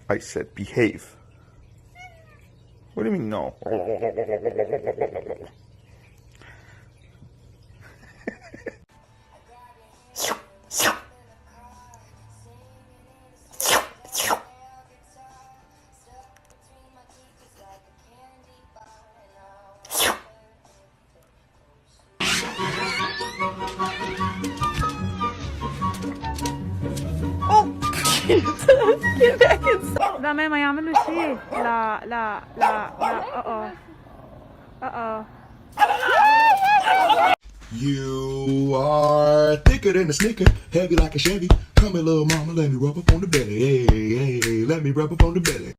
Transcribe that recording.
I said behave. What do you mean no? Get back inside. Dame, mayame Lucy. Uh-oh. You are thicker than a snicker, heavy like a Chevy. Come here, little mama, let me rub up on the belly. Hey, hey, hey, let me rub up on the belly.